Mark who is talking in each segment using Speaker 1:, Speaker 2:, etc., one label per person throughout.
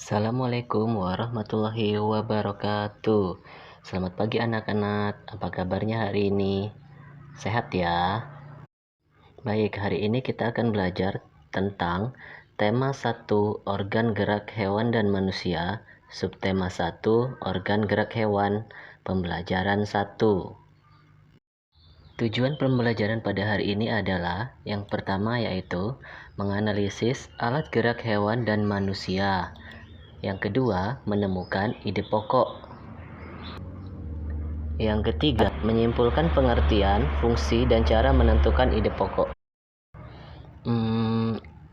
Speaker 1: Assalamualaikum warahmatullahi wabarakatuh. Selamat pagi anak-anak. Apa kabarnya hari ini? Sehat ya? Baik, hari ini kita akan belajar tentang tema 1 organ gerak hewan dan manusia, subtema 1 organ gerak hewan, pembelajaran 1. Tujuan pembelajaran pada hari ini adalah yang pertama yaitu menganalisis alat gerak hewan dan manusia. Yang kedua, menemukan ide pokok. Yang ketiga, menyimpulkan pengertian, fungsi, dan cara menentukan ide pokok.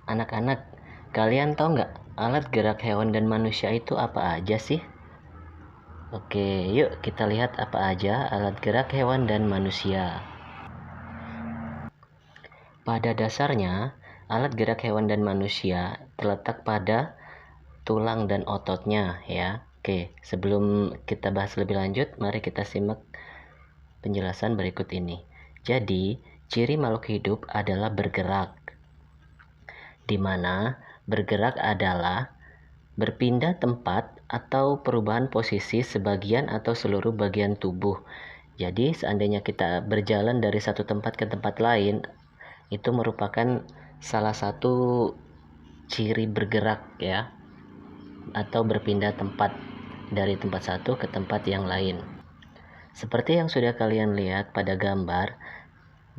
Speaker 1: Anak-anak, kalian tahu nggak alat gerak hewan dan manusia itu apa aja sih? Oke, yuk kita lihat apa aja alat gerak hewan dan manusia. Pada dasarnya, alat gerak hewan dan manusia terletak pada tulang dan ototnya ya. Oke, sebelum kita bahas lebih lanjut, mari kita simak penjelasan berikut ini. Jadi, ciri makhluk hidup adalah bergerak, di mana bergerak adalah berpindah tempat atau perubahan posisi sebagian atau seluruh bagian tubuh. Jadi, seandainya kita berjalan dari satu tempat ke tempat lain, itu merupakan salah satu ciri bergerak ya, atau berpindah tempat dari tempat satu ke tempat yang lain. Seperti yang sudah kalian lihat pada gambar,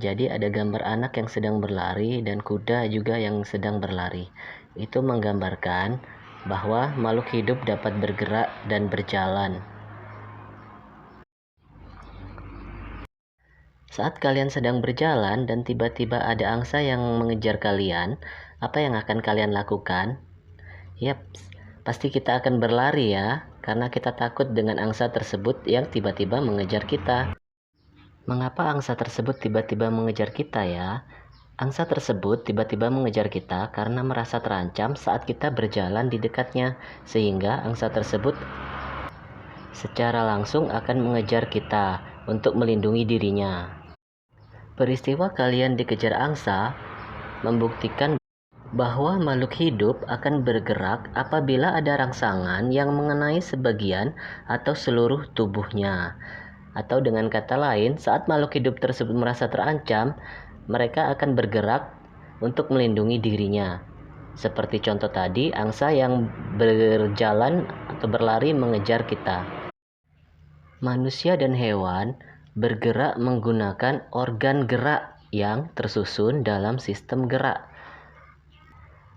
Speaker 1: jadi ada gambar anak yang sedang berlari dan kuda juga yang sedang berlari. Itu menggambarkan bahwa makhluk hidup dapat bergerak dan berjalan. Saat kalian sedang berjalan dan tiba-tiba ada angsa yang mengejar kalian, apa yang akan kalian lakukan? Yap, pasti kita akan berlari ya, karena kita takut dengan angsa tersebut yang tiba-tiba mengejar kita. Mengapa angsa tersebut tiba-tiba mengejar kita ya? Angsa tersebut tiba-tiba mengejar kita karena merasa terancam saat kita berjalan di dekatnya, sehingga angsa tersebut secara langsung akan mengejar kita untuk melindungi dirinya. Peristiwa kalian dikejar angsa membuktikan bahwa makhluk hidup akan bergerak apabila ada rangsangan yang mengenai sebagian atau seluruh tubuhnya. Atau dengan kata lain, saat makhluk hidup tersebut merasa terancam, mereka akan bergerak untuk melindungi dirinya. Seperti contoh tadi, angsa yang berjalan atau berlari mengejar kita. Manusia dan hewan bergerak menggunakan organ gerak yang tersusun dalam sistem gerak,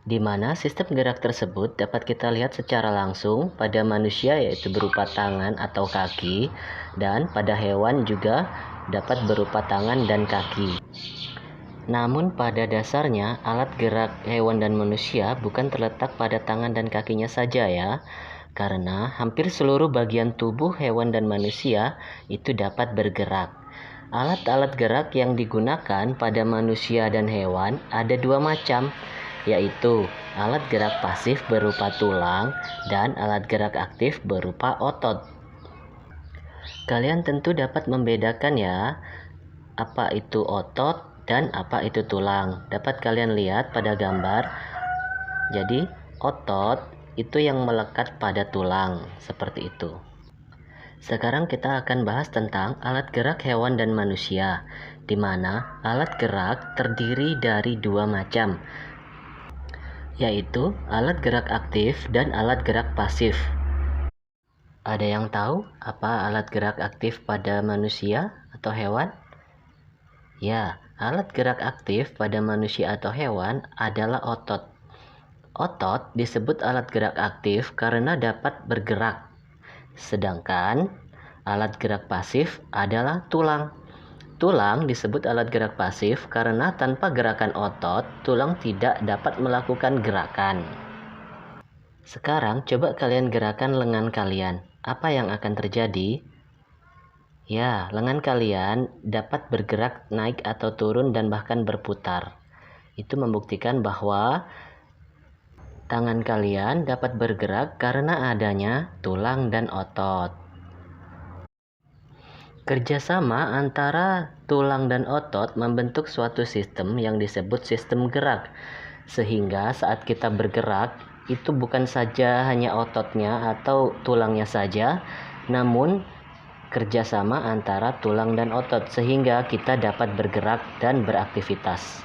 Speaker 1: di mana sistem gerak tersebut dapat kita lihat secara langsung pada manusia, yaitu berupa tangan atau kaki, dan pada hewan juga dapat berupa tangan dan kaki. Namun pada dasarnya alat gerak hewan dan manusia bukan terletak pada tangan dan kakinya saja ya, karena hampir seluruh bagian tubuh hewan dan manusia itu dapat bergerak. Alat-alat gerak yang digunakan pada manusia dan hewan ada dua macam, yaitu alat gerak pasif berupa tulang dan alat gerak aktif berupa otot. Kalian tentu dapat membedakan ya, apa itu otot dan apa itu tulang. Dapat kalian lihat pada gambar. Jadi otot itu yang melekat pada tulang, seperti itu. Sekarang kita akan bahas tentang alat gerak hewan dan manusia, di mana alat gerak terdiri dari dua macam, yaitu alat gerak aktif dan alat gerak pasif. Ada yang tahu apa alat gerak aktif pada manusia atau hewan? Ya, alat gerak aktif pada manusia atau hewan adalah otot. Otot disebut alat gerak aktif karena dapat bergerak. Sedangkan alat gerak pasif adalah tulang. Tulang disebut alat gerak pasif karena tanpa gerakan otot, tulang tidak dapat melakukan gerakan. Sekarang coba kalian gerakan lengan kalian. Apa yang akan terjadi? Ya, lengan kalian dapat bergerak naik atau turun dan bahkan berputar. Itu membuktikan bahwa tangan kalian dapat bergerak karena adanya tulang dan otot. Kerjasama antara tulang dan otot membentuk suatu sistem yang disebut sistem gerak. Sehingga saat kita bergerak, itu bukan saja hanya ototnya atau tulangnya saja, namun kerjasama antara tulang dan otot sehingga kita dapat bergerak dan beraktivitas.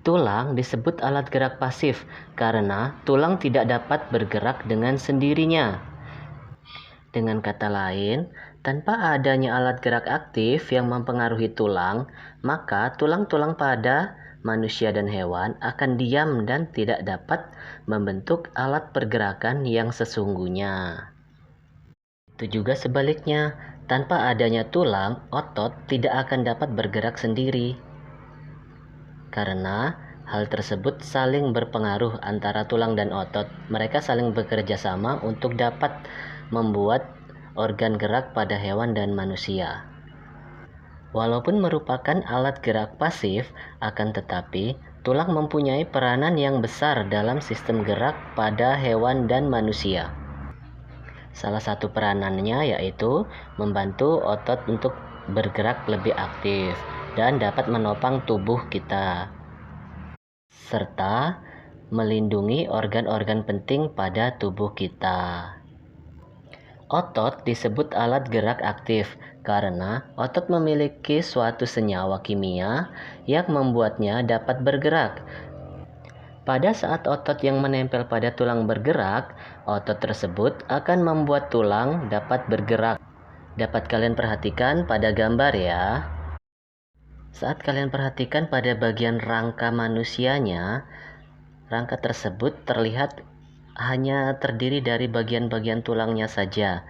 Speaker 1: Tulang disebut alat gerak pasif karena tulang tidak dapat bergerak dengan sendirinya. Dengan kata lain, tanpa adanya alat gerak aktif yang mempengaruhi tulang, maka tulang-tulang pada manusia dan hewan akan diam dan tidak dapat membentuk alat pergerakan yang sesungguhnya. Itu juga sebaliknya, tanpa adanya tulang, otot tidak akan dapat bergerak sendiri. Karena hal tersebut saling berpengaruh antara tulang dan otot. Mereka saling bekerja sama untuk dapat membuat organ gerak pada hewan dan manusia. Walaupun merupakan alat gerak pasif, akan tetapi tulang mempunyai peranan yang besar dalam sistem gerak pada hewan dan manusia. Salah satu peranannya yaitu membantu otot untuk bergerak lebih aktif dan dapat menopang tubuh kita, serta melindungi organ-organ penting pada tubuh kita. Otot disebut alat gerak aktif karena otot memiliki suatu senyawa kimia yang membuatnya dapat bergerak. Pada saat otot yang menempel pada tulang bergerak, otot tersebut akan membuat tulang dapat bergerak. Dapat kalian perhatikan pada gambar ya. Saat kalian perhatikan pada bagian rangka manusianya, rangka tersebut terlihat hanya terdiri dari bagian-bagian tulangnya saja.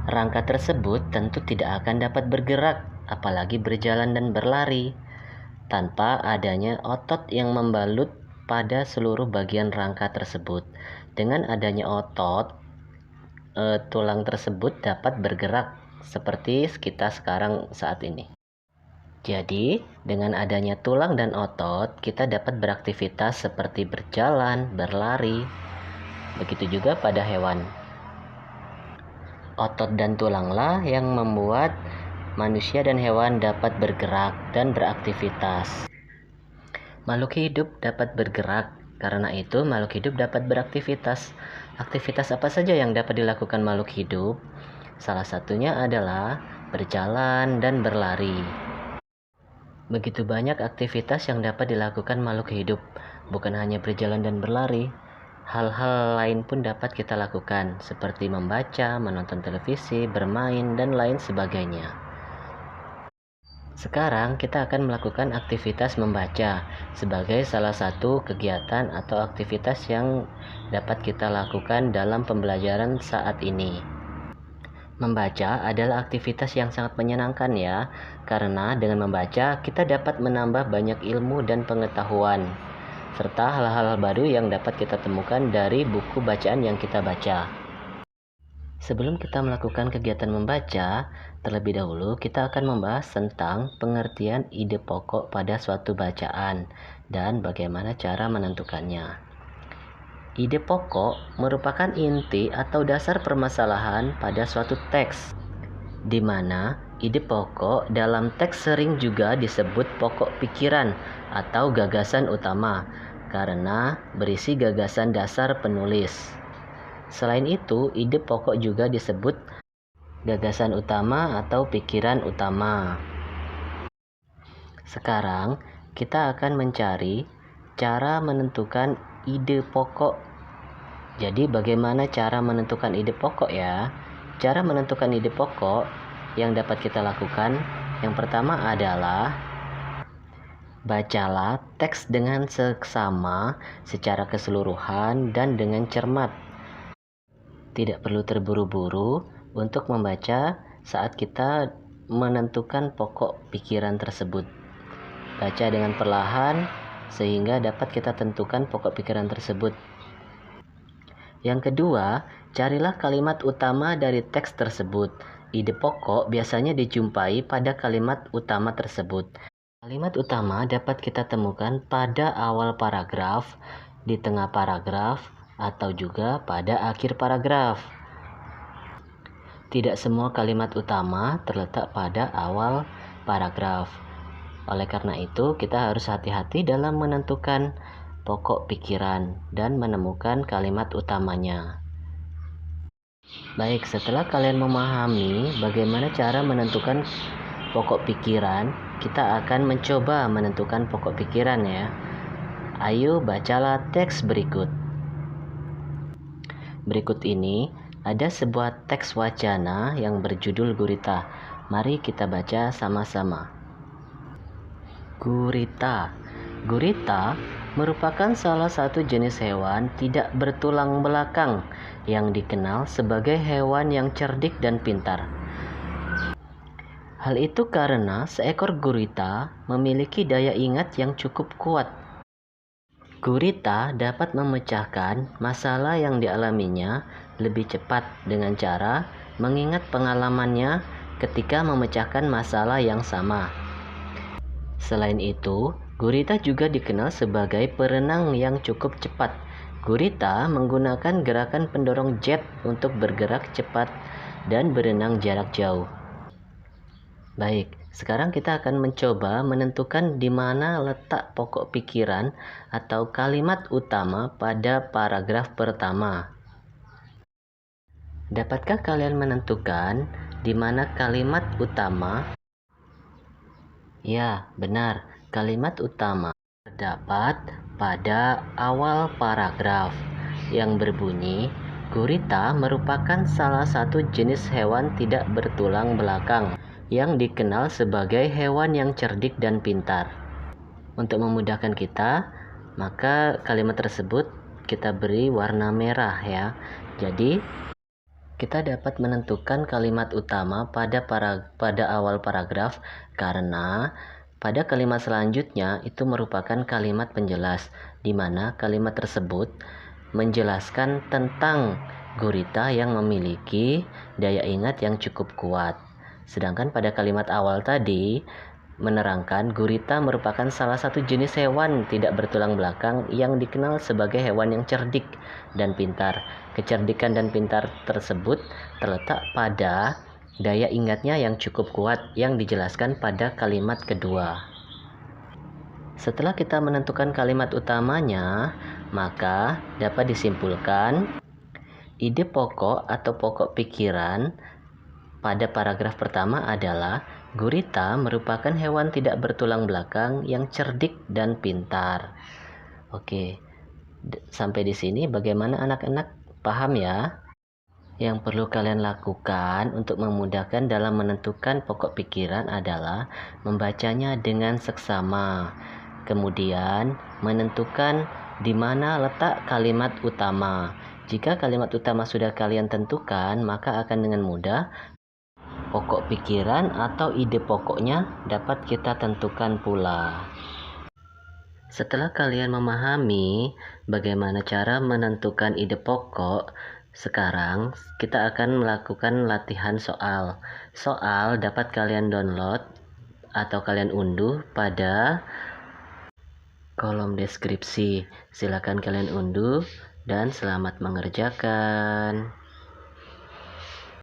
Speaker 1: Rangka tersebut tentu tidak akan dapat bergerak, apalagi berjalan dan berlari, tanpa adanya otot yang membalut pada seluruh bagian rangka tersebut. Dengan adanya otot, tulang tersebut dapat bergerak seperti kita sekarang saat ini. Jadi, dengan adanya tulang dan otot, kita dapat beraktivitas seperti berjalan, berlari. Begitu juga pada hewan. Otot dan tulanglah yang membuat manusia dan hewan dapat bergerak dan beraktivitas. Makhluk hidup dapat bergerak, karena itu makhluk hidup dapat beraktivitas. Aktivitas apa saja yang dapat dilakukan makhluk hidup? Salah satunya adalah berjalan dan berlari. Begitu banyak aktivitas yang dapat dilakukan makhluk hidup, bukan hanya berjalan dan berlari. Hal-hal lain pun dapat kita lakukan, seperti membaca, menonton televisi, bermain, dan lain sebagainya. Sekarang kita akan melakukan aktivitas membaca sebagai salah satu kegiatan atau aktivitas yang dapat kita lakukan dalam pembelajaran saat ini. Membaca adalah aktivitas yang sangat menyenangkan ya, karena dengan membaca kita dapat menambah banyak ilmu dan pengetahuan, serta hal-hal baru yang dapat kita temukan dari buku bacaan yang kita baca. Sebelum kita melakukan kegiatan membaca, terlebih dahulu kita akan membahas tentang pengertian ide pokok pada suatu bacaan dan bagaimana cara menentukannya. Ide pokok merupakan inti atau dasar permasalahan pada suatu teks, di mana ide pokok dalam teks sering juga disebut pokok pikiran atau gagasan utama, karena berisi gagasan dasar penulis. Selain itu, ide pokok juga disebut gagasan utama atau pikiran utama. Sekarang, kita akan mencari cara menentukan ide pokok. Jadi bagaimana cara menentukan ide pokok ya? Cara menentukan ide pokok yang dapat kita lakukan yang pertama adalah bacalah teks dengan seksama secara keseluruhan dan dengan cermat. Tidak perlu terburu-buru untuk membaca saat kita menentukan pokok pikiran tersebut. Baca dengan perlahan sehingga dapat kita tentukan pokok pikiran tersebut. Yang kedua, carilah kalimat utama dari teks tersebut. Ide pokok biasanya dijumpai pada kalimat utama tersebut. Kalimat utama dapat kita temukan pada awal paragraf, di tengah paragraf, atau juga pada akhir paragraf. Tidak semua kalimat utama terletak pada awal paragraf. Oleh karena itu, kita harus hati-hati dalam menentukan pokok pikiran dan menemukan kalimat utamanya. Baik, setelah kalian memahami bagaimana cara menentukan pokok pikiran, kita akan mencoba menentukan pokok pikiran ya. Ayo bacalah teks berikut. Berikut ini ada sebuah teks wacana yang berjudul Gurita. Mari kita baca sama-sama. Gurita. Gurita merupakan salah satu jenis hewan tidak bertulang belakang yang dikenal sebagai hewan yang cerdik dan pintar. Hal itu karena seekor gurita memiliki daya ingat yang cukup kuat. Gurita dapat memecahkan masalah yang dialaminya lebih cepat dengan cara mengingat pengalamannya ketika memecahkan masalah yang sama. Selain itu, gurita juga dikenal sebagai perenang yang cukup cepat. Gurita menggunakan gerakan pendorong jet untuk bergerak cepat dan berenang jarak jauh. Baik, sekarang kita akan mencoba menentukan di mana letak pokok pikiran atau kalimat utama pada paragraf pertama. Dapatkah kalian menentukan di mana kalimat utama? Ya, benar. Kalimat utama terdapat pada awal paragraf yang berbunyi, gurita merupakan salah satu jenis hewan tidak bertulang belakang yang dikenal sebagai hewan yang cerdik dan pintar. Untuk memudahkan kita, maka kalimat tersebut kita beri warna merah ya. Jadi, kita dapat menentukan kalimat utama pada awal paragraf karena pada kalimat selanjutnya itu merupakan kalimat penjelas, di mana kalimat tersebut menjelaskan tentang gurita yang memiliki daya ingat yang cukup kuat. Sedangkan pada kalimat awal tadi menerangkan gurita merupakan salah satu jenis hewan tidak bertulang belakang yang dikenal sebagai hewan yang cerdik dan pintar. Kecerdikan dan pintar tersebut terletak pada daya ingatnya yang cukup kuat yang dijelaskan pada kalimat kedua. Setelah kita menentukan kalimat utamanya, maka dapat disimpulkan ide pokok atau pokok pikiran pada paragraf pertama adalah gurita merupakan hewan tidak bertulang belakang yang cerdik dan pintar. Oke, sampai di sini bagaimana anak-anak paham ya? Yang perlu kalian lakukan untuk memudahkan dalam menentukan pokok pikiran adalah membacanya dengan seksama. Kemudian menentukan di mana letak kalimat utama. Jika kalimat utama sudah kalian tentukan, maka akan dengan mudah pokok pikiran atau ide pokoknya dapat kita tentukan pula. Setelah kalian memahami bagaimana cara menentukan ide pokok, sekarang kita akan melakukan latihan soal. Soal dapat kalian download atau kalian unduh pada kolom deskripsi. Silakan kalian unduh dan selamat mengerjakan.